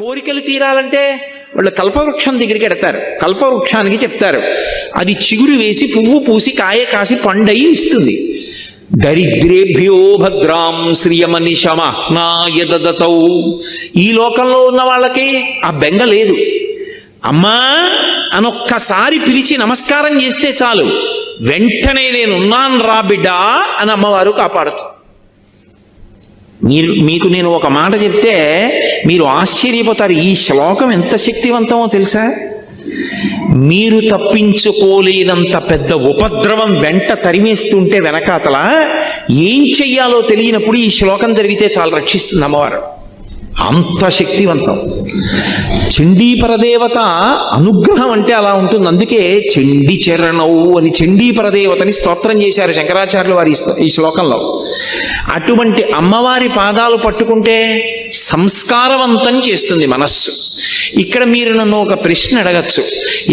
కోరికలు తీరాలంటే వాళ్ళు కల్పవృక్షం దగ్గరికి ఎడతారు. కల్పవృక్షానికి చెప్తారు, అది చిగురు వేసి పువ్వు పూసి కాయ కాసి పండయి ఇస్తుంది. దరిద్రేభ్యో భద్రాం శ్రియమనిశమహ్నాయదతౌ. ఈ లోకంలో ఉన్న వాళ్ళకి ఆ బెంగ లేదు. అమ్మా అనొక్కసారి పిలిచి నమస్కారం చేస్తే చాలు, వెంటనే నేనున్నాను రా బిడ్డా అని అమ్మవారు కాపాడుతుంది. మీకు నేను ఒక మాట చెప్తే మీరు ఆశ్చర్యపోతారు. ఈ శ్లోకం ఎంత శక్తివంతమో తెలుసా? మీరు తప్పించుకోలేనంత పెద్ద ఉపద్రవం వెంట తరిమేస్తుంటే వెనకాతల ఏం చెయ్యాలో తెలియనప్పుడు ఈ శ్లోకం జరిగితే చాలా రక్షిస్తుంది అమ్మవారు. అంత శక్తివంతం. చండీపరదేవత అనుగ్రహం అంటే అలా ఉంటుంది. అందుకే చండీ చరణవు అని చండీపరదేవతని స్తోత్రం చేశారు శంకరాచార్యులు వారి ఈ శ్లోకంలో. అటువంటి అమ్మవారి పాదాలు పట్టుకుంటే సంస్కారవంతం చేస్తుంది మనస్సు. ఇక్కడ మీరు నన్ను ఒక ప్రశ్న అడగచ్చు,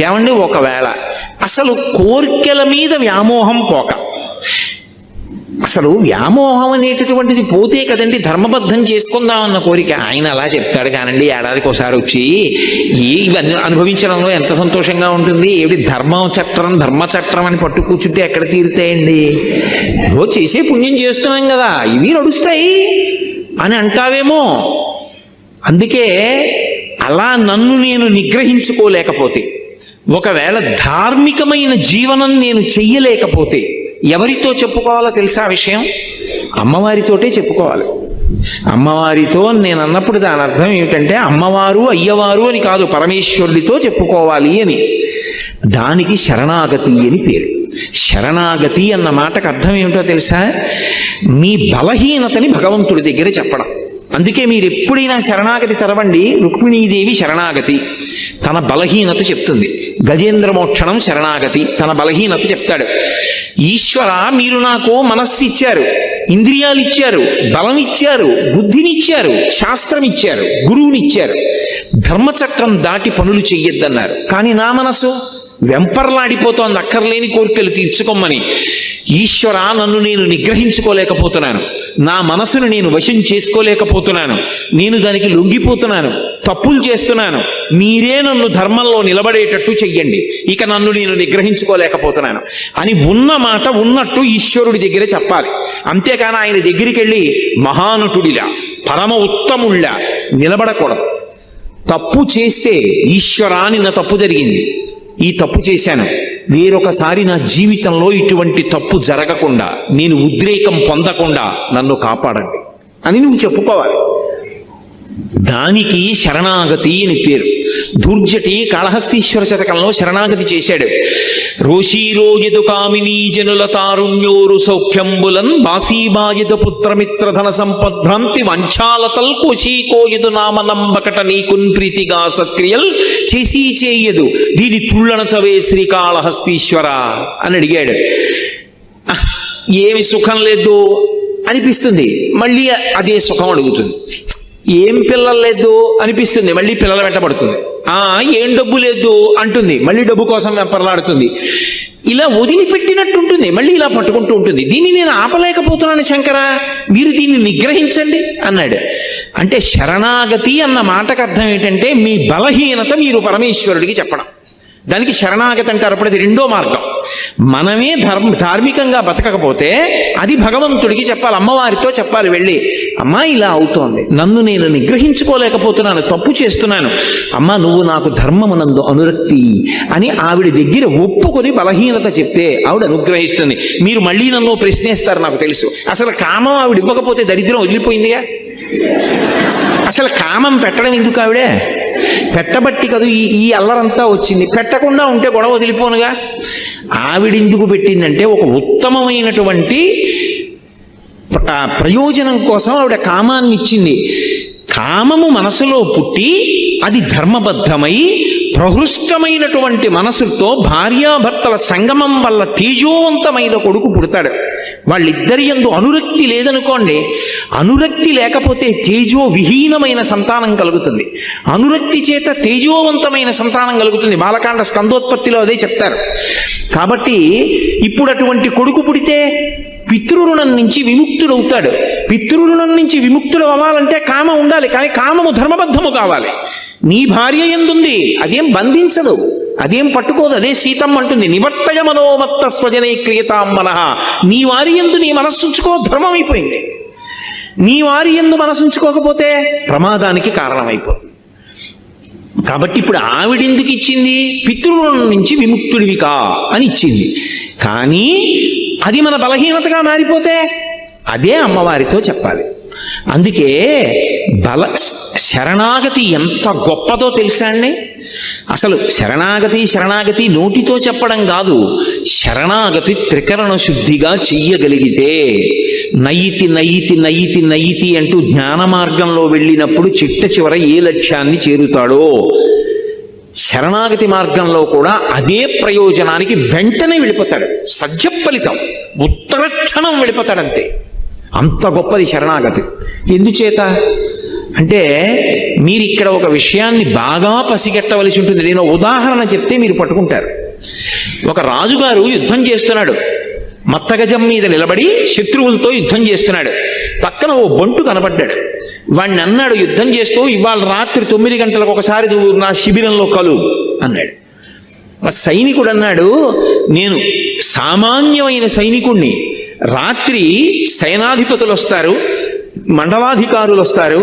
ఏమండి ఒకవేళ అసలు కోర్కెల మీద వ్యామోహం పోక, అసలు వ్యామోహం అనేటటువంటిది పోతే కదండి ధర్మబద్ధం చేసుకుందామన్న కోరిక. ఆయన అలా చెప్తాడు కానండి, ఏడాదికి ఒకసారి వచ్చి ఇవన్నీ అనుభవించడంలో ఎంత సంతోషంగా ఉంటుంది. ఏమిటి ధర్మచట్రం అని పట్టు కూర్చుంటే ఎక్కడ తీరుతాయండి? ఏదో చేసే పుణ్యం చేస్తున్నాం కదా, ఇవి నడుస్తాయి అని అంటావేమో. అందుకే అలా నన్ను నేను నిగ్రహించుకోలేకపోతే, ఒకవేళ ధార్మికమైన జీవనం నేను చెయ్యలేకపోతే ఎవరితో చెప్పుకోవాలో తెలుసా విషయం? అమ్మవారితోటే చెప్పుకోవాలి. అమ్మవారితో నేను అన్నప్పుడు దాని అర్థం ఏమిటంటే అమ్మవారు అయ్యవారు అని కాదు, పరమేశ్వరుడితో చెప్పుకోవాలి అని. దానికి శరణాగతి అని పేరు. శరణాగతి అన్న మాటకు అర్థం ఏమిటో తెలుసా? మీ బలహీనతని భగవంతుడి దగ్గర చెప్పడం. అందుకే మీరు ఎప్పుడైనా శరణాగతి చదవండి. రుక్మిణీదేవి శరణాగతి తన బలహీనత చెప్తుంది. గజేంద్ర మోక్షణం శరణాగతి తన బలహీనత చెప్తాడు. ఈశ్వర, మీరు నాకు మనస్సు ఇచ్చారు, ఇంద్రియాలు ఇచ్చారు, బలం ఇచ్చారు, బుద్ధినిచ్చారు, శాస్త్రం ఇచ్చారు, గురువునిచ్చారు, ధర్మచక్రం దాటి పనులు చెయ్యొద్దన్నారు. కానీ నా మనసు వెంపర్లాడిపోతోంది అక్కర్లేని కోరికలు తీర్చుకోమని. ఈశ్వర, నన్ను నేను నిగ్రహించుకోలేకపోతున్నాను, నా మనసును నేను వశం చేసుకోలేకపోతున్నాను, నేను దానికి లొంగిపోతున్నాను, తప్పులు చేస్తున్నాను, మీరే నన్ను ధర్మంలో నిలబడేటట్టు చెయ్యండి, ఇక నన్ను నేను నిగ్రహించుకోలేకపోతున్నాను అని ఉన్న మాట ఉన్నట్టు ఈశ్వరుడి దగ్గర చెప్పాలి. అంతేకాని ఆయన దగ్గరికి వెళ్ళి మహానటుడిలా పరమ ఉత్తముళ్ళ నిలబడకూడదు. తప్పు చేస్తే ఈశ్వరా నిన్న తప్పు జరిగింది, ఈ తప్పు చేశాను, వేరొకసారి నా జీవితంలో ఇటువంటి తప్పు జరగకుండా, నేను ఉద్రేకం పొందకుండా నన్ను కాపాడండి అని నువ్వు చెప్పుకోవాలి. దానికి శరణాగతి అని పేరు. దుర్జటి కాళహస్తీశ్వర శతకంలో శరణాగతి చేశాడు. రోషీరోయదు కామినీ జనుల తారుణ్యోరు సౌఖ్యంబులన్ బాసీబాయదు పుత్రమిత్రధన సంపద్భ్రాంతి వంచాలతల్ కోశీకోయదు నామనంబకట నీకున్ ప్రీతిగా సక్రియల్ చేసీ చేయదు దీని తుళ్ళనచవే శ్రీకాళహస్తీశ్వర అని అడిగాడు. ఏమి సుఖం లేదు అనిపిస్తుంది, మళ్ళీ అదే సుఖం అడుగుతుంది. ఏం పిల్లలు లేదు అనిపిస్తుంది, మళ్ళీ పిల్లల వెంటబడుతుంది. ఏం డబ్బు లేదు అంటుంది, మళ్ళీ డబ్బు కోసం వెంపర్లాడుతుంది. ఇలా వదిలిపెట్టినట్టుంటుంది, మళ్ళీ ఇలా పట్టుకుంటూ ఉంటుంది. దీన్ని నేను ఆపలేకపోతున్నాను శంకర, మీరు దీన్ని నిగ్రహించండి అన్నాడు. అంటే శరణాగతి అన్న మాటకు అర్థం ఏంటంటే మీ బలహీనత మీరు పరమేశ్వరుడికి చెప్పడం. దానికి శరణాగతి అంటారు. అప్పుడు అది రెండో మార్గం. మనమే ధార్మికంగా బతకకపోతే అది భగవంతుడికి చెప్పాలి, అమ్మవారితో చెప్పాలి. వెళ్ళి అమ్మా ఇలా అవుతోంది, నన్ను నేను నిగ్రహించుకోలేకపోతున్నాను, తప్పు చేస్తున్నాను, అమ్మా నువ్వు నాకు ధర్మమునందు అనురక్తి అని ఆవిడ దగ్గర ఒప్పుకొని బలహీనత చెప్తే ఆవిడ అనుగ్రహిస్తుంది. మీరు మళ్ళీ నన్ను ప్రశ్నిస్తారు నాకు తెలుసు. అసలు కామం ఆవిడ ఇవ్వకపోతే దరిద్రం వదిలిపోయిందిగా. అసలు కామం పెట్టడం ఎందుకు? ఆవిడే పెట్టబట్టి కదా ఈ అల్లరంతా వచ్చింది. పెట్టకుండా ఉంటే గొడవ వదిలిపోనుగా. ఆవిడెందుకు పెట్టిందంటే ఒక ఉత్తమమైనటువంటి ప్రయోజనం కోసం ఆవిడ కామాన్ని ఇచ్చింది. కామము మనసులో పుట్టి అది ధర్మబద్ధమై ప్రహృష్టమైనటువంటి మనసుతో భార్యాభర్తల సంగమం వల్ల తేజోవంతమైన కొడుకు పుడతాడు. వాళ్ళిద్దరి యందు అనురక్తి లేదనుకోండి, అనురక్తి లేకపోతే తేజో విహీనమైన సంతానం కలుగుతుంది, అనురక్తి చేత తేజోవంతమైన సంతానం కలుగుతుంది. బాలకాండ స్కందోత్పత్తిలో అదే చెప్తారు. కాబట్టి ఇప్పుడు అటువంటి కొడుకు పుడితే పితృరుణం నుంచి విముక్తుడవుతాడు. పితృరుణం నుంచి విముక్తుడు అవ్వాలంటే కామం ఉండాలి, కానీ కామము ధర్మబద్ధము కావాలి. నీ భార్య ఎందుంది, అదేం బంధించదు, అదేం పట్టుకోదు. అదే సీతమ్మ అంటుంది, నివర్తయ మనోమత్త స్వజనే క్రియతాం మనః. నీ వారి యందు నీ మనస్సు ఉంచుకో, ధర్మం అయిపోయింది. నీ వారి యందు మనసు ఉంచుకోకపోతే ప్రమాదానికి కారణమైపోతుంది. కాబట్టి ఇప్పుడు ఆవిడెందుకు ఇచ్చింది, పితృరుణం నుంచి విముక్తుడివికా అని ఇచ్చింది. కానీ అది మన బలహీనతగా మారిపోతే అదే అమ్మవారితో చెప్పాలి. అందుకే శరణాగతి ఎంత గొప్పదో తెలుసా అండి. అసలు శరణాగతి నోటితో చెప్పడం కాదు, శరణాగతి త్రికరణ శుద్ధిగా చెయ్యగలిగితే నయితి అంటూ జ్ఞాన మార్గంలో వెళ్ళినప్పుడు చిట్ట చివర ఏ లక్ష్యాన్ని చేరుతాడో, శరణాగతి మార్గంలో కూడా అదే ప్రయోజనానికి వెంటనే వెళ్ళిపోతాడు. సత్య ఫలితం ఉత్తరక్షణం వెళ్ళిపోతాడంతే. అంత గొప్పది శరణాగతి. ఎందుచేత అంటే మీరు ఇక్కడ ఒక విషయాన్ని బాగా పసిగట్టవలసి ఉంటుంది. నేను ఉదాహరణ చెప్తే మీరు పట్టుకుంటారు. ఒక రాజుగారు యుద్ధం చేస్తున్నాడు, మత్తగజం మీద నిలబడి శత్రువులతో యుద్ధం చేస్తున్నాడు. పక్కన ఓ బంటు కనబడ్డాడు. వాడిని అన్నాడు యుద్ధం చేస్తూ, ఇవాళ రాత్రి 9 గంటలకు ఒకసారి నువ్వు నా శిబిరంలో కలు అన్నాడు. ఆ సైనికుడు అన్నాడు, నేను సామాన్యమైన సైనికుణ్ణి, రాత్రి సేనాధిపతులు వస్తారు, మండలాధికారులు వస్తారు,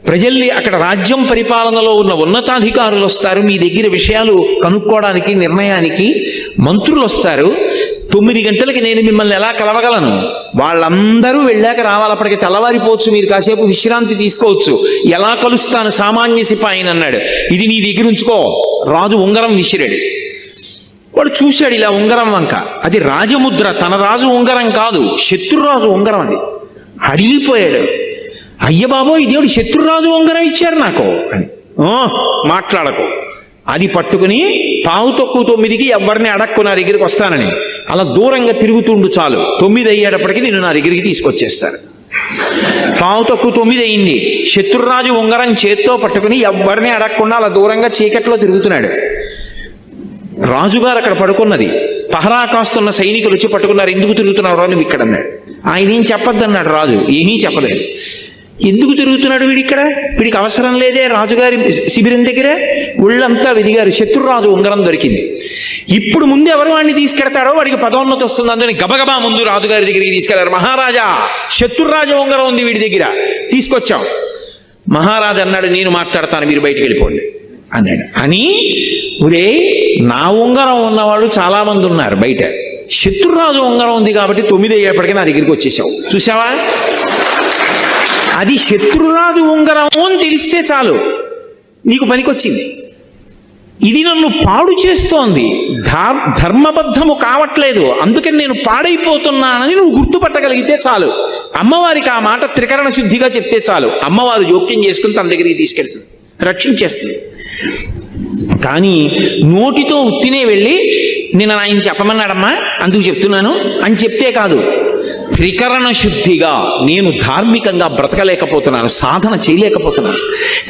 ప్రజల్ని అక్కడ రాజ్యం పరిపాలనలో ఉన్న ఉన్నతాధికారులు వస్తారు, మీ దగ్గర విషయాలు కనుక్కోవడానికి నిర్ణయానికి మంత్రులు వస్తారు. 9 గంటలకి నేను మిమ్మల్ని ఎలా కలవగలను? వాళ్ళందరూ వెళ్ళాక రావాలి, అప్పటికి తెల్లవారిపోవచ్చు, మీరు కాసేపు విశ్రాంతి తీసుకోవచ్చు. ఎలా కలుస్తాను సామాన్య సిపాయిని అన్నాడు. ఇది నీ దగ్గర ఉంచుకో. రాజు ఉంగరం విసిరాడు. వాడు చూశాడు ఇలా ఉంగరం వంక, అది రాజముద్ర, తన రాజు ఉంగరం కాదు, శత్రురాజు ఉంగరం. అది అడిగిపోయాడు. అయ్య బాబోయ్, దేవుడు శత్రురాజు ఉంగరం ఇచ్చారు నాకు అని. మాట్లాడకు. అది పట్టుకుని 9:15కి ఎవరిని అడక్కు నా దగ్గరికి వస్తానని అలా దూరంగా తిరుగుతుండు చాలు. 9 అయ్యేటప్పటికి నేను నా దగ్గరికి తీసుకొచ్చేస్తాను. 9:15 అయింది. శత్రురాజు ఉంగరం చేత్తో పట్టుకుని ఎవరిని అడగకుండా అలా దూరంగా చీకట్లో తిరుగుతున్నాడు. రాజుగారు అక్కడ పడుకున్నది. పహరా కాస్తున్న సైనికులు వచ్చి పట్టుకున్నారు. ఎందుకు తిరుగుతున్నావు నువ్వు ఇక్కడ అన్నాడు. ఆయన ఏం చెప్పొద్దన్నాడు రాజు. ఏమీ చెప్పలేదు. ఎందుకు తిరుగుతున్నాడు వీడిక్కడ, వీడికి అవసరం లేదే రాజుగారి శిబిరం దగ్గర. ఒళ్ళంతా వెదిగారు. శత్రురాజు ఉంగరం దొరికింది. ఇప్పుడు ముందు ఎవరు వాడిని తీసుకెడతాడో వాడికి పదోన్నతి వస్తుంది. అందుకని గబగబా ముందు రాజుగారి దగ్గరికి తీసుకెళ్లారు. మహారాజా, శత్రురాజు ఉంగరం ఉంది వీడి దగ్గర, తీసుకొచ్చాం. మహారాజు అన్నాడు, నేను మాట్లాడతాను, మీరు బయటికి వెళ్ళిపోండి అన్నాడు. అని ఒరే, నా ఉంగరం ఉన్నవాళ్ళు చాలా మంది ఉన్నారు బయట, శత్రురాజు ఉంగరం ఉంది కాబట్టి 9 అయ్యేప్పటికీ నా దగ్గరికి వచ్చేసావు. చూసావా, అది శత్రురాజు ఉంగరం అని తెలిస్తే చాలు, నీకు పనికొచ్చింది. ఇది నన్ను పాడు చేస్తోంది, ధర్మబద్ధము కావట్లేదు, అందుకని నేను పాడైపోతున్నానని నువ్వు గుర్తుపట్టగలిగితే చాలు. అమ్మవారికి ఆ మాట త్రికరణ శుద్ధిగా చెప్తే చాలు, అమ్మవారు జోక్యం చేసుకుని తన దగ్గరికి తీసుకెళ్తుంది, రక్షించేస్తుంది. కానీ నోటితో ఉత్తినే వెళ్ళి నేను ఆయన చెప్పమన్నాడమ్మా అందుకు చెప్తున్నాను అని చెప్తే కాదు, త్రికరణ శుద్ధిగా నేను ధార్మికంగా బ్రతకలేకపోతున్నాను, సాధన చేయలేకపోతున్నాను,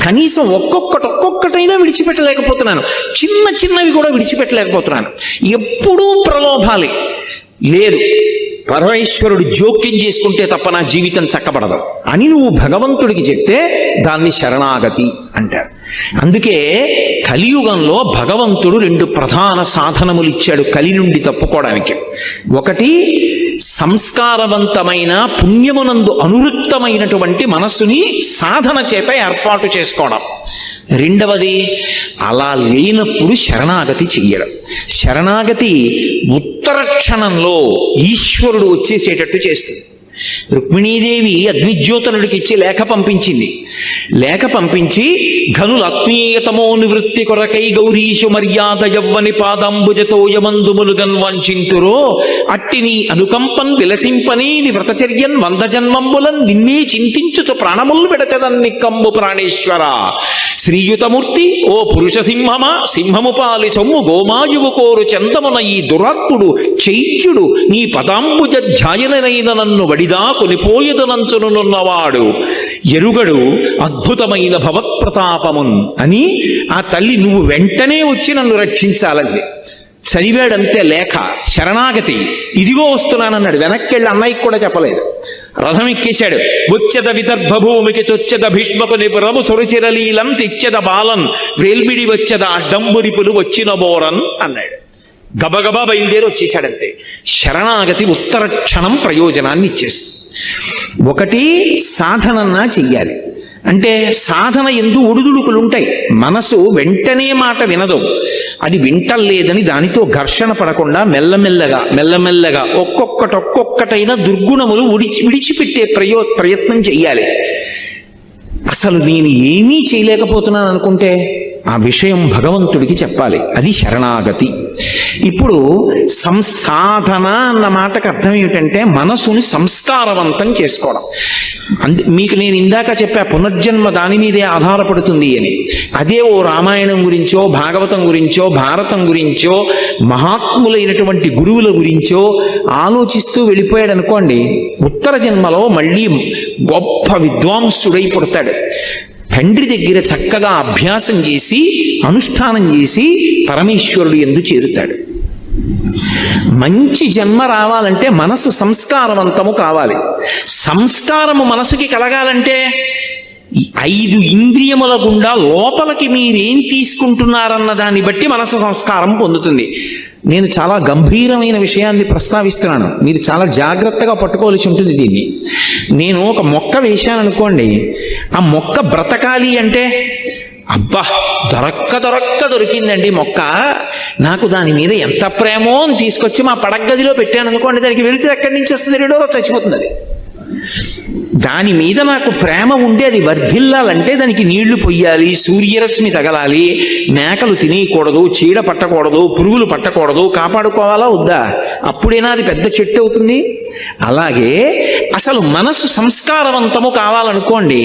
కనీసం ఒక్కొక్కటైనా విడిచిపెట్టలేకపోతున్నాను, చిన్నవి కూడా విడిచిపెట్టలేకపోతున్నాను, ఎప్పుడూ ప్రలోభాలే లేదు, పరమేశ్వరుడు జోక్యం చేసుకుంటే తప్ప నా జీవితం చక్కబడదు అని నువ్వు భగవంతుడికి చెప్తే దాన్ని శరణాగతి అంటారు. అందుకే కలియుగంలో భగవంతుడు 2 ప్రధాన సాధనములు ఇచ్చాడు కలి నుండి తప్పుకోవడానికి. ఒకటి, సంస్కారవంతమైన పుణ్యమునందు అనువృత్తమైనటువంటి మనస్సుని సాధన చేత ఏర్పాటు చేసుకోవడం. రెండవది, అలా లేనప్పుడు శరణాగతి చెయ్యడం. శరణాగతి ఉత్తర క్షణంలో ఈశ్వరుడు వచ్చేసేటట్టు చేస్తుంది. రుక్మిణీదేవి అగ్నిజ్యోతనుడికి ఇచ్చి లేఖ పంపించింది. లేఖ పంపించి ఘనుల ఆత్మీయతమో నివృత్తి కొరకై గౌరీషు మర్యాద యవ్వని పాదంబుజతో యమందుములుగన్ వంచింతురో అట్టి నీ అనుకంపన్ విలసింపని ని వ్రతచర్యన్ 100 జన్మంబులన్ నిన్నే చింతించుచు ప్రాణములు విడచదన్ నిక్కంబు ప్రాణేశ్వర శ్రీయుతమూర్తి ఓ పురుష సింహమా సింహము పాలి సొమ్ము గోమాయువు కోరు చందమున ఈ దురాత్ముడు చైత్యుడు నీ పదాంబుజ ధ్యాయనైన నన్ను వడిదా కొనిపోయదనంచునున్నవాడు ఎరుగడు అద్భుతమైన భవత్ప్రతాపమున్ అని ఆ తల్లి నువ్వు వెంటనే వచ్చి నన్ను రక్షించాలంది. చదివాడంతే లేఖ, శరణాగతి, ఇదిగో వస్తున్నానన్నాడు. వెనక్కి వెళ్ళి అన్నయ్యకి కూడా చెప్పలేదు. రథం ఎక్కేశాడు. వచ్చెద విదర్భ భూమికి చొచ్చెద భీష్మపు నిపురము సొరుచిరలీలం తెచ్చెద బాలన్ వేల్మిడి వచ్చెద అడ్డంబురిపులు వచ్చిన బోరన్ అన్నాడు. గబగబా బయలుదేరి వచ్చేశాడంతే. శరణాగతి ఉత్తర క్షణం ప్రయోజనాన్ని ఇచ్చేస్తుంది. ఒకటి సాధనన్నా చెయ్యాలి. అంటే సాధన ఎందు ఒడిదుడుకులు ఉంటాయి. మనసు వెంటనే మాట వినదు. అది వింటలేదని దానితో ఘర్షణ పడకుండా మెల్లమెల్లగా ఒక్కొక్కటైనా దుర్గుణములు విడిచిపెట్టే ప్రయత్నం చెయ్యాలి. అసలు నేను ఏమీ చేయలేకపోతున్నాను అనుకుంటే ఆ విషయం భగవంతుడికి చెప్పాలి. అది శరణాగతి. ఇప్పుడు సంసాధన అన్న మాటకు అర్థం ఏమిటంటే మనసుని సంస్కారవంతం చేసుకోవడం. మీకు నేను ఇందాక చెప్పా, పునర్జన్మ దాని మీదే ఆధారపడుతుంది అని. అదే ఓ రామాయణం గురించో, భాగవతం గురించో, భారతం గురించో, మహాత్ములైనటువంటి గురువుల గురించో ఆలోచిస్తూ వెళ్ళిపోయాడు అనుకోండి, ఉత్తర జన్మలో మళ్ళీ గొప్ప విద్వాంసుడై పుడతాడు. తండ్రి దగ్గర చక్కగా అభ్యాసం చేసి అనుష్ఠానం చేసి పరమేశ్వరుడు యందు చేరుతాడు. మంచి జన్మ రావాలంటే మనసు సంస్కారవంతము కావాలి. సంస్కారము మనసుకి కలగాలంటే 5 ఇంద్రియముల గుండా లోపలికి మీరేం తీసుకుంటున్నారన్న దాన్ని బట్టి మనసు సంస్కారం పొందుతుంది. నేను చాలా గంభీరమైన విషయాన్ని ప్రస్తావిస్తున్నాను, మీరు చాలా జాగ్రత్తగా పట్టుకోవాల్సి ఉంటుంది దీన్ని. నేను ఒక మొక్క వేశాను అనుకోండి, ఆ మొక్క బ్రతకాలి అంటే అబ్బా దొరికిందండి మొక్క, నాకు దాని మీద ఎంత ప్రేమో అని తీసుకొచ్చి మా పడగదిలో పెట్టాను అనుకోండి, దానికి వెలుతురు ఎక్కడి నుంచి వస్తుంది? 2 రోజు చచ్చిపోతుంది. అది దాని మీద నాకు ప్రేమ ఉండి అది వర్ధిల్లాలంటే దానికి నీళ్లు పొయ్యాలి, సూర్యరశ్మి తగలాలి, మేకలు తినేయకూడదు, చీడ పట్టకూడదు, పురుగులు పట్టకూడదు, కాపాడుకోవాలా వద్దా? అప్పుడైనా అది పెద్ద చెట్టు అవుతుంది. అలాగే అసలు మనస్సు సంస్కారవంతము కావాలనుకోండి,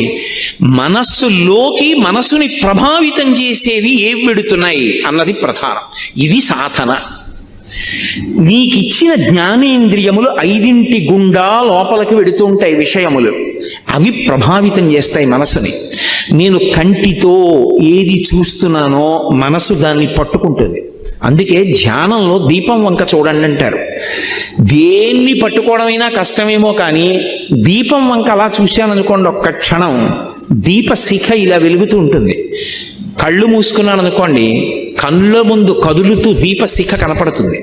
మనస్సులోకి మనసుని ప్రభావితం చేసేవి ఏవి వెడుతున్నాయి అన్నది ప్రధానం. ఇది సాధన. నీకిచ్చిన జ్ఞానేంద్రియములు 5 గుండా లోపలికి వెడుతూ ఉంటాయి విషయములు, అవి ప్రభావితం చేస్తాయి మనసుని. నేను కంటితో ఏది చూస్తున్నానో మనసు దాన్ని పట్టుకుంటుంది. అందుకే ధ్యానంలో దీపం వంక చూడండి అంటారు. దేన్ని పట్టుకోవడమైనా కష్టమేమో కానీ దీపం వంక అలా చూశాననుకోండి, ఒక్క క్షణం దీపశిఖ ఇలా వెలుగుతూ ఉంటుంది. కళ్ళు మూసుకున్నాను అనుకోండి, కళ్ళ ముందు కదులుతూ దీపశిఖ కనపడుతుంది.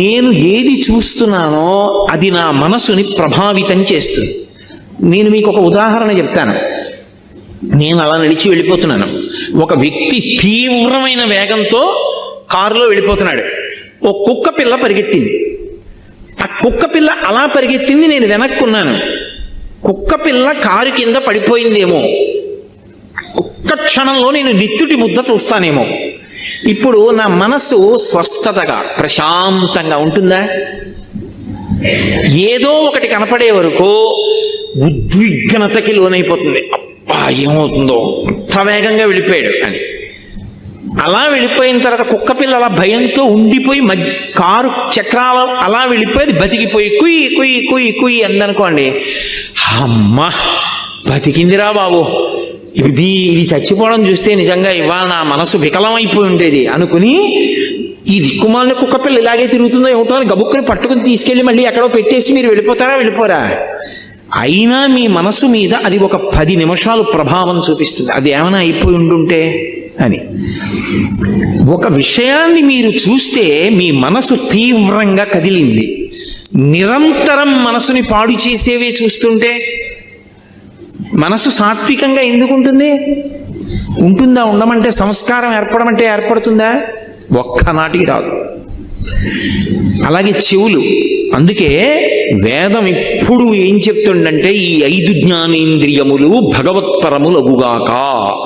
నేను ఏది చూస్తున్నానో అది నా మనసుని ప్రభావితం చేస్తుంది. నేను మీకు ఒక ఉదాహరణ చెప్తాను. నేను అలా నడిచి వెళ్ళిపోతున్నాను. ఒక వ్యక్తి తీవ్రమైన వేగంతో కారులో వెళ్ళిపోతున్నాడు. ఓ కుక్క పిల్ల పరిగెట్టింది. ఆ కుక్క పిల్ల అలా పరిగెత్తింది, నేను వెనక్కున్నాను. కుక్క పిల్ల కారు కింద పడిపోయిందేమో, ఒక్క క్షణంలో నేను నిత్తుటి ముద్ద చూస్తానేమో. ఇప్పుడు నా మనసు స్వస్థతగా ప్రశాంతంగా ఉంటుందా? ఏదో ఒకటి కనపడే వరకు ఉద్విగ్నతకి లోనైపోతుంది. అబ్బా ఏమవుతుందో, అంత వేగంగా వెళ్ళిపోయాడు అని. అలా వెళ్ళిపోయిన తర్వాత కుక్క పిల్ల అలా భయంతో ఉండిపోయి కారు చక్రాలు అలా వెళ్ళిపోయి బతికిపోయి కుయ్యి కుయ్యి కుయ్యి కుయ్యి అందనుకోండి, అమ్మా బతికిందిరా బాబు, ఇది చచ్చిపోవడం చూస్తే నిజంగా ఇవాళ నా మనసు వికలమైపోయి ఉండేది అనుకుని, ఈ దిక్కుమాలిన కుక్క పిల్ల ఇలాగే తిరుగుతుందో ఏమిటో అని గబుక్కుని పట్టుకుని తీసుకెళ్ళి మళ్ళీ ఎక్కడో పెట్టేసి మీరు వెళ్ళిపోరా? అయినా మీ మనసు మీద అది ఒక 10 నిమిషాలు ప్రభావం చూపిస్తుంది. అది ఏమైనా అయిపోయి ఉండుంటే అని. ఒక విషయాన్ని మీరు చూస్తే మీ మనసు తీవ్రంగా కదిలింది. నిరంతరం మనసుని పాడు చేసేవే చూస్తుంటే మనసు సాత్వికంగా ఎందుకు ఉంటుంది? ఉంటుందా? ఉండమంటే సంస్కారం ఏర్పడమంటే ఏర్పడుతుందా? ఒక్కనాటికి రాదు. అలాగే చెవులు. అందుకే వేదం ఇప్పుడు ఏం చెప్తుండంటే ఈ 5 జ్ఞానేంద్రియములు భగవత్పరములగుగాక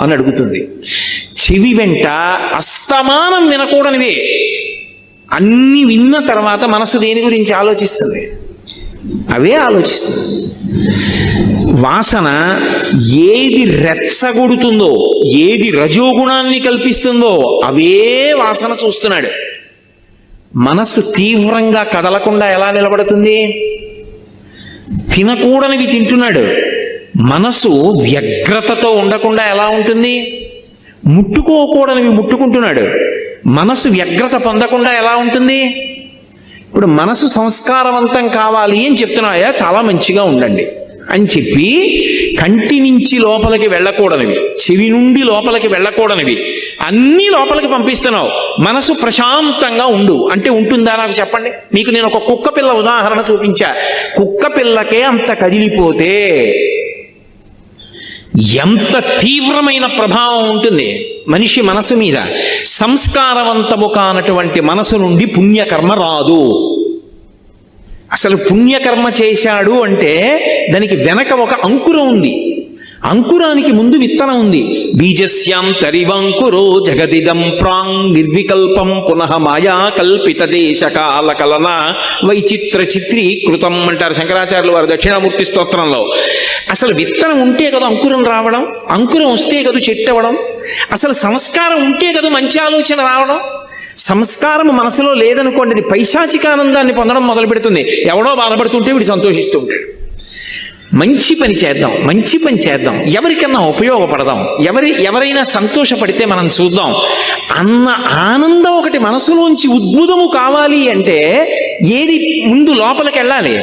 అని అడుగుతుంది. చెవి వెంట అస్తమానం వినకూడనివే. అన్ని విన్న తర్వాత మనసు దేని గురించి ఆలోచిస్తుంది? అవే ఆలోచిస్తుంది. వాసన ఏది రెచ్చగొడుతుందో, ఏది రజోగుణాన్ని కల్పిస్తుందో అవే వాసన చూస్తున్నాడు. మనస్సు తీవ్రంగా కదలకుండా ఎలా నిలబడుతుంది? తినకూడనివి తింటున్నాడు. మనసు వ్యగ్రతతో ఉండకుండా ఎలా ఉంటుంది? ముట్టుకోకూడనివి ముట్టుకుంటున్నాడు. మనసు వ్యగ్రత పొందకుండా ఎలా ఉంటుంది? ఇప్పుడు మనసు సంస్కారవంతం కావాలి అని చెప్తున్నాయా, చాలా మంచిగా ఉండండి అని చెప్పి కంటి నుంచి లోపలికి వెళ్ళకూడనివి, చెవి నుండి లోపలికి వెళ్ళకూడనివి అన్నీ లోపలికి పంపిస్తున్నావు. మనసు ప్రశాంతంగా ఉండు అంటే ఉంటుందా? నాకు చెప్పండి. మీకు నేను ఒక కుక్క పిల్ల ఉదాహరణ చూపించా. కుక్క పిల్లకే అంత కదిలిపోతే ఎంత తీవ్రమైన ప్రభావం ఉంటుంది మనిషి మనసు మీద. సంస్కారవంతము కానటువంటి మనసు నుండి పుణ్యకర్మ రాదు. అసలు పుణ్యకర్మ చేశాడు అంటే దానికి వెనక ఒక అంకురం ఉంది. అంకురానికి ముందు విత్తనం ఉంది. బీజస్యాం తరివంకురో జగదిదం ప్రాంగ్ నిర్వికల్పం పునః మాయా కల్పిత దేశ కాల కలన వైచిత్ర చిత్రీకృతం అంటారు శంకరాచార్యులు వారు దక్షిణామూర్తి స్తోత్రంలో. అసలు విత్తనం ఉంటే కదా అంకురం రావడం, అంకురం వస్తే కదా చెట్టు అవ్వడం, అసలు సంస్కారం ఉంటే కదా మంచి ఆలోచన రావడం. సంస్కారం మనసులో లేదనుకోండి, అది పైశాచికానందాన్ని పొందడం మొదలు పెడుతుంది. ఎవడో బాధపడుతుంటే వీడు సంతోషిస్తూ ఉంటాడు. మంచి పని చేద్దాం, మంచి పని చేద్దాం, ఎవరికన్నా ఉపయోగపడదాం, ఎవరైనా సంతోషపడితే మనం చూద్దాం అన్న ఆనందం ఒకటి మనసులోంచి ఉద్భుతము కావాలి అంటే ఏది ముందు లోపలికి వెళ్ళాలి?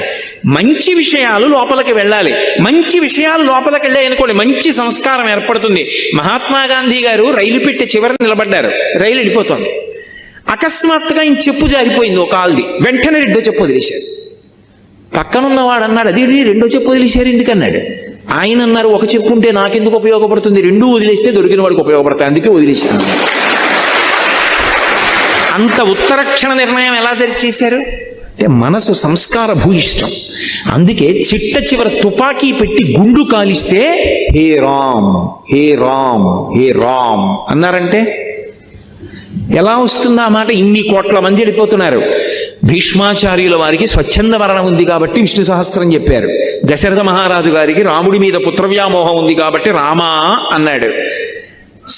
మంచి విషయాలు లోపలికి వెళ్ళాలి. మంచి విషయాలు లోపలికి వెళ్ళాయి అనుకోండి, మంచి సంస్కారం ఏర్పడుతుంది. మహాత్మా గాంధీ గారు రైలు పెట్టి చివర నిలబడ్డారు, రైలు వెళ్ళిపోతుంది. అకస్మాత్తుగా ఆయన చెప్పు జారిపోయింది ఒక ఆల్ది, వెంటనే రెండో చెప్పు వదిలేశారు. పక్కనున్నవాడు అన్నాడు, అది రెండో చెప్పు వదిలేశారు ఎందుకన్నాడు. ఆయన అన్నారు, ఒక చెప్పు ఉంటే నాకెందుకు ఉపయోగపడుతుంది, రెండు వదిలేస్తే దొరికిన వాడికి ఉపయోగపడతాయి, అందుకే వదిలేశాను. అంత ఉత్తరక్షణ నిర్ణయం ఎలా చేశారు అంటే మనసు సంస్కార భూయిష్టం. అందుకే చిట్ట చివర తుపాకీ పెట్టి గుండు కాలిస్తే హే రామ్ హే రామ్ హే రామ్ అన్నారంటే ఎలా వస్తుంది ఆ మాట? ఇన్ని కోట్ల మంది వెళ్ళిపోతున్నారు. భీష్మాచార్యుల వారికి స్వచ్ఛంద మరణం ఉంది కాబట్టి విష్ణు సహస్రం చెప్పారు. దశరథ మహారాజు గారికి రాముడి మీద పుత్రవ్యామోహం ఉంది కాబట్టి రామా అన్నాడు.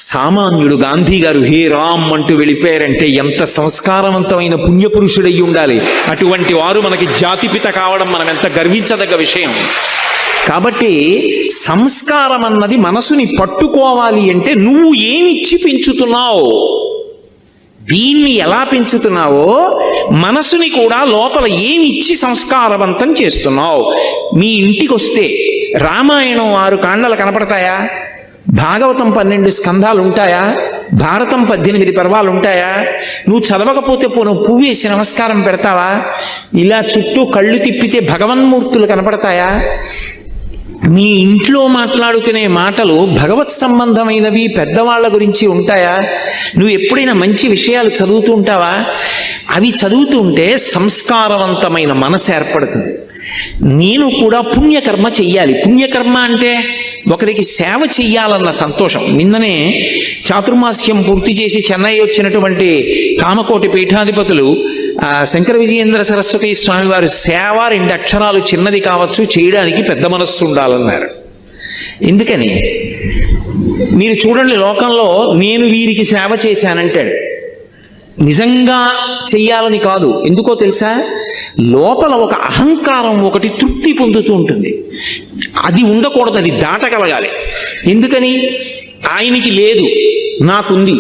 సామాన్యుడు గాంధీ గారు హే రామ్ అంటూ వెళ్ళిపోయారంటే ఎంత సంస్కారవంతమైన పుణ్యపురుషుడయ్యి ఉండాలి. అటువంటి వారు మనకి జాతిపిత కావడం మనం ఎంత గర్వించదగ్గ విషయం. కాబట్టి సంస్కారం అన్నది మనసుని పట్టుకోవాలి అంటే నువ్వు ఏమిచ్చి పెంచుతున్నావు, దీన్ని ఎలా పెంచుతున్నావో మనసుని కూడా లోపల ఏమిచ్చి సంస్కారవంతం చేస్తున్నావు. మీ ఇంటికి వస్తే రామాయణం 6 కాండలు కనపడతాయా? భాగవతం 12 స్కంధాలు ఉంటాయా? భారతం 18 పర్వాలు ఉంటాయా? నువ్వు చదవకపోతే నువ్వు పువ్వు వేసి నమస్కారం పెడతావా? ఇలా చుట్టూ కళ్ళు తిప్పితే భగవన్మూర్తులు కనపడతాయా? మీ ఇంట్లో మాట్లాడుకునే మాటలు భగవత్ సంబంధమైనవి పెద్దవాళ్ల గురించి ఉంటాయా? నువ్వు ఎప్పుడైనా మంచి విషయాలు చదువుతూ ఉంటావా? అవి చదువుతుంటే సంస్కారవంతమైన మనసు ఏర్పడుతుంది. నేను కూడా పుణ్యకర్మ చెయ్యాలి. పుణ్యకర్మ అంటే ఒకరికి సేవ చెయ్యాలన్న సంతోషం. నిన్ననే చాతుర్మాస్యం పూర్తి చేసి చెన్నై వచ్చినటువంటి కామకోటి పీఠాధిపతులు శంకర విజయేంద్ర సరస్వతి స్వామి వారు సేవ 2 అక్షరాలు చిన్నది కావచ్చు, చేయడానికి పెద్ద మనస్సు ఉండాలన్నారు. ఎందుకని? మీరు చూడండి, లోకంలో నేను వీరికి సేవ చేశానంటాడు. నిజంగా చెయ్యాలని కాదు. ఎందుకో తెలుసా? లోపల ఒక అహంకారం ఒకటి తృప్తి పొందుతూ ఉంటుంది. అది ఉండకూడదు, అది దాటగలగాలి. ఎందుకని? ఆయనకి లేదు, నాకుంది,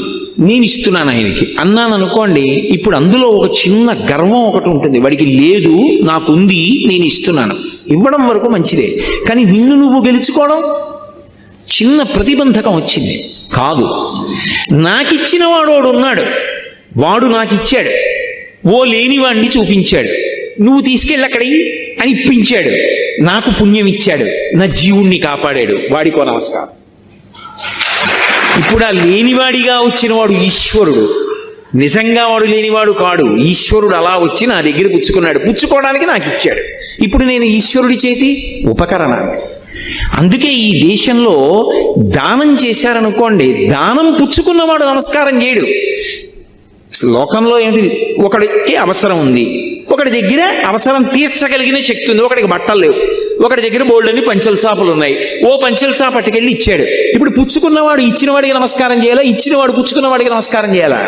నేను ఇస్తున్నాను ఆయనకి అన్నాను అనుకోండి, ఇప్పుడు అందులో ఒక చిన్న గర్వం ఒకటి ఉంటుంది. వాడికి లేదు, నాకుంది, నేను ఇస్తున్నాను. ఇవ్వడం వరకు మంచిదే, కానీ నిన్ను నువ్వు గెలుచుకోవడం చిన్న ప్రతిబంధకం వచ్చింది. కాదు, నాకిచ్చిన వాడు ఉన్నాడు, వాడు నాకు ఇచ్చాడు, ఓ లేనివాడిని చూపించాడు, నువ్వు తీసుకెళ్ళి అక్కడి అని ఇప్పించాడు, నాకు పుణ్యం ఇచ్చాడు, నా జీవుణ్ణి కాపాడాడు, వాడికో నమస్కారం. ఇప్పుడు ఆ లేనివాడిగా వచ్చిన వాడు ఈశ్వరుడు, నిజంగా వాడు లేనివాడు కాడు. ఈశ్వరుడు అలా వచ్చి నా దగ్గర పుచ్చుకున్నాడు, పుచ్చుకోవడానికి నాకు ఇచ్చాడు. ఇప్పుడు నేను ఈశ్వరుడి చేతి ఉపకరణాన్ని. అందుకే ఈ దేశంలో దానం చేశారనుకోండి, దానం పుచ్చుకున్నవాడు నమస్కారం చేయడు. లోకంలో ఏంటి, ఒకడికి అవసరం ఉంది, ఒకడి దగ్గర అవసరం తీర్చగలిగిన శక్తి ఉంది, ఒకడికి బట్టలు లేవు, ఒకటి దగ్గర బోల్డని పంచెల చాపలు ఉన్నాయి, ఓ పంచెల చాప పట్టుకెళ్ళి ఇచ్చాడు. ఇప్పుడు పుచ్చుకున్నవాడు ఇచ్చిన వాడికి నమస్కారం చేయాలా, ఇచ్చినవాడు పుచ్చుకున్నవాడికి నమస్కారం చేయాలా?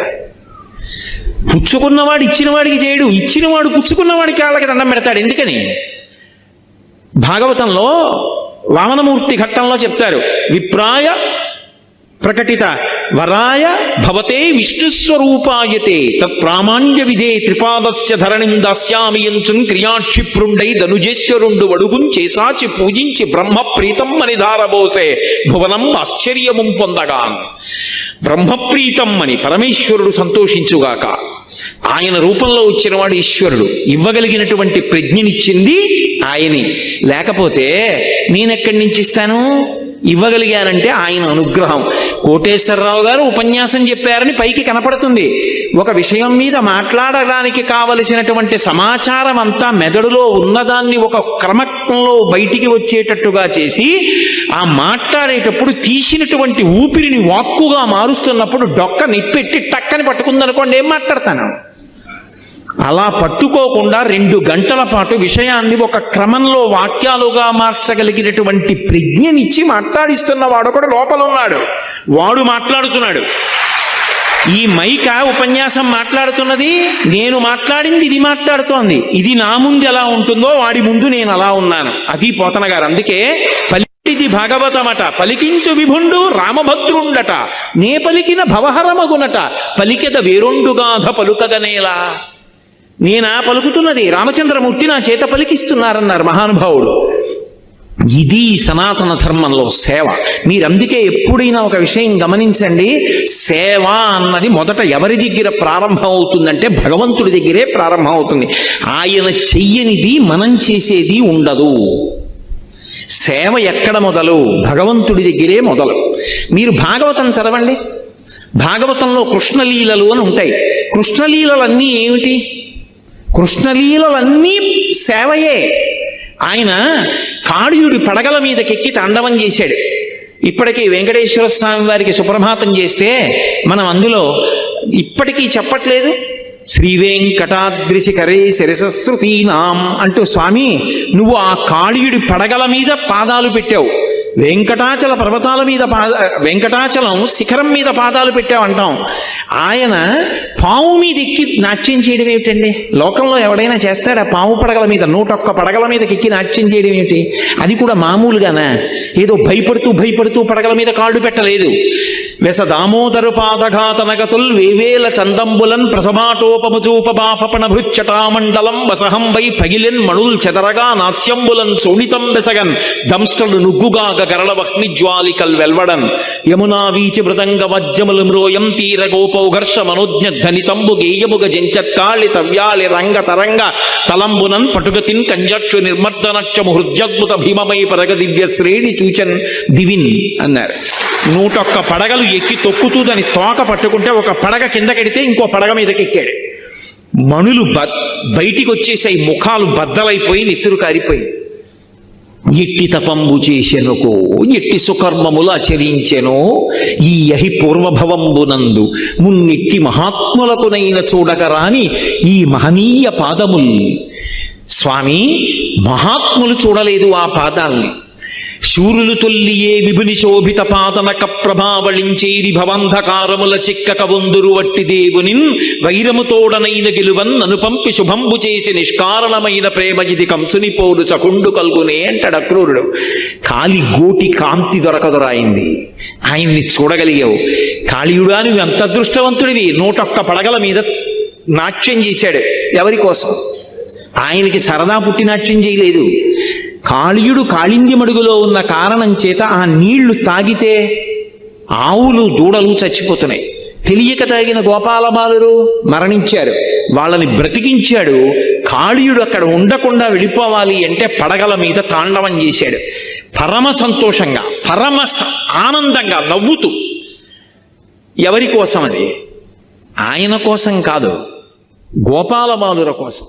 పుచ్చుకున్నవాడు ఇచ్చిన వాడికి చేయడు, ఇచ్చినవాడు పుచ్చుకున్నవాడికి వాళ్ళకి దండం పెడతాడు. ఎందుకని? భాగవతంలో వామనమూర్తి ఘట్టంలో చెప్తారు, విప్రాయ ప్రకటిత వరాయ భవతే విష్ణుస్వరూపాయతే తత్ప్రామాణ్య విధే త్రిపాదస్య ధరణిం దాస్యామి యంచున్ క్రియాక్షిప్రుండై ధనుజేశ్వరుండు వడుగుం చేసాచి పూజించి బ్రహ్మ ప్రీతం అని ధారబోసే భువనం ఆశ్చర్యముం పొందగా. బ్రహ్మప్రీతం అని పరమేశ్వరుడు సంతోషించుగాక. ఆయన రూపంలో వచ్చినవాడు ఈశ్వరుడు. ఇవ్వగలిగినటువంటి ప్రజ్ఞనిచ్చింది ఆయనే. లేకపోతే నేనెక్కడి నుంచి ఇస్తాను? ఇవ్వగలిగానంటే ఆయన అనుగ్రహం. కోటేశ్వరరావు గారు ఉపన్యాసం చెప్పారని పైకి కనపడుతుంది. ఒక విషయం మీద మాట్లాడడానికి కావలసినటువంటి సమాచారం అంతా మెదడులో ఉన్నదాన్ని ఒక క్రమంలో బయటికి వచ్చేటట్టుగా చేసి, ఆ మాట్లాడేటప్పుడు తీసినటువంటి ఊపిరిని వాక్కుగా మారుస్తున్నప్పుడు డొక్క నిప్పెట్టి టక్కని పట్టుకుందనుకోండి, ఏం మాట్లాడతాను? అలా పట్టుకోకుండా 2 గంటల పాటు విషయాన్ని ఒక క్రమంలో వాక్యాలుగా మార్చగలిగినటువంటి ప్రజ్ఞనిచ్చి మాట్లాడిస్తున్న వాడు ఒకడు లోపల ఉన్నాడు. వాడు మాట్లాడుతున్నాడు. ఈ మైక ఉపన్యాసం మాట్లాడుతున్నది, నేను మాట్లాడింది ఇది మాట్లాడుతోంది. ఇది నా ముందు ఎలా ఉంటుందో వాడి ముందు నేను అలా ఉన్నాను. అది పోతన గారు. అందుకే పలికిది భాగవతమట, పలికించు విభుండు రామభద్రుండట, నే పలికిన భవహరమగునట, పలికెద వేరొండుగాధ పలుకగనేలా. నేనా పలుకుతున్నది, రామచంద్రమూర్తి నా చేత పలికిస్తున్నారన్నారు మహానుభావుడు. ఇది సనాతన ధర్మంలో సేవ. మీరందుకే ఎప్పుడైనా ఒక విషయం గమనించండి, సేవ అన్నది మొదట ఎవరి దగ్గర ప్రారంభం అవుతుందంటే భగవంతుడి దగ్గరే ప్రారంభం అవుతుంది. ఆయన చెయ్యనిది మనం చేసేది ఉండదు. సేవ ఎక్కడ మొదలు? భగవంతుడి దగ్గరే మొదలు. మీరు భాగవతం చదవండి. భాగవతంలో కృష్ణలీలలు అని ఉంటాయి. కృష్ణలీలలన్నీ ఏమిటి? కృష్ణలీలలన్నీ సేవయే. ఆయన కాళీయుడి పడగల మీదకెక్కి తాండవం చేశాడు. ఇప్పటికీ వెంకటేశ్వర స్వామి వారికి సుప్రభాతం చేస్తే మనం అందులో ఇప్పటికీ చెప్పట్లేదు, శ్రీ వెంకటాద్రిశిఖరే శిరసశ్రుతీనాం అంటూ, స్వామి నువ్వు ఆ కాళీయుడి పడగల మీద పాదాలు పెట్టావు, వెంకటాచల పర్వతాల మీద వెంకటాచలం శిఖరం మీద పాదాలు పెట్టావంటాం. ఆయన పాము మీద ఎక్కి నాట్యం చేయడం ఏమిటండి? లోకంలో ఎవడైనా చేస్తాడా? పాము పడగల మీద 101 పడగల మీదకి ఎక్కి నాట్యం చేయడం ఏమిటి? అది కూడా మామూలుగానా? ఏదో భయపడుతూ పడగల మీద కాళ్ళు పెట్టలేదు. వెస దామోదరు పాదఘాతనగతుల్ వేవేల చందంబులన్ ప్రసమాటోపముచూపబాపణ భృచ్చటామండలం వసహం వై పగిలెన్ మణుల్ చెదరగా నాస్యంబులన్ సోణితం బెసగన్ దంష్టలు నుగ్గుగా గరళ వహ్నిజ్వాలికల్ వెల్వడన్ యమునా వీచి మృదంగ వజ్జములు మ్రోయం తీర గోపౌఘర్ష మనోజ్ఞ ధనితంబు గేయముగ జంచత్కాళి తవ్యాళి రంగ తరంగ తలంబునన్ పటుగతిన్ కంజక్షు నిర్మర్దనక్షము హృద్యద్భుత భీమమై పరగ దివ్య శ్రేణి చూచన్ దివిన్ అన్నారు. 101 పడగలు ఎక్కి తొక్కుతూ దాని తోక పట్టుకుంటే ఒక పడగ కిందకెడితే ఇంకో పడగ మీదకి ఎక్కాడు. మణులు బయటికి వచ్చేసాయి, ముఖాలు బద్దలైపోయి నెత్తురు కారిపోయి. ఎట్టి తపంబు చేసెనుకో, ఎట్టి సుకర్మములు ఆచరించెనో ఈ యహి పూర్వభవంబునందు మున్నిట్టి మహాత్ములకునైన చూడగరాని ఈ మహనీయ పాదముల్. స్వామి మహాత్ములు చూడలేదు ఆ పాదాల్ని. శూరులు తొల్లియే విభుని శోభిత పాదనక ప్రభావళించేరి భవంధకారముల చిక్కక వందురు వట్టి దేవునిన్ వైరముతోడనైన గెలువన్ నను పంపి శుభంబు చేసి నిష్కారణమైన ప్రేమ ఇది కంసుని పోడు చకుండు కల్గునే అంటాడు అక్రూరుడు. కాలి గోటి కాంతి దొరకదొరాయింది. ఆయన్ని చూడగలిగావు. కాళీయుడా నువ్వు ఎంత అదృష్టవంతుడివి, 101 పడగల మీద నాట్యం చేశాడు. ఎవరి కోసం? ఆయనకి సరదా పుట్టి నాట్యం చేయలేదు. కాళీయుడు కాళింద్యమడుగులో ఉన్న కారణం చేత ఆ నీళ్లు తాగితే ఆవులు దూడలు చచ్చిపోతున్నాయి. తెలియక తాగిన గోపాలబాలురు మరణించారు. వాళ్ళని బ్రతికించాడు. కాళీయుడు అక్కడ ఉండకుండా వెళ్ళిపోవాలి అంటే పడగల మీద తాండవం చేశాడు. పరమ సంతోషంగా, పరమ ఆనందంగా నవ్వుతూ. ఎవరి కోసం అది? ఆయన కోసం కాదు, గోపాలబాలుర కోసం.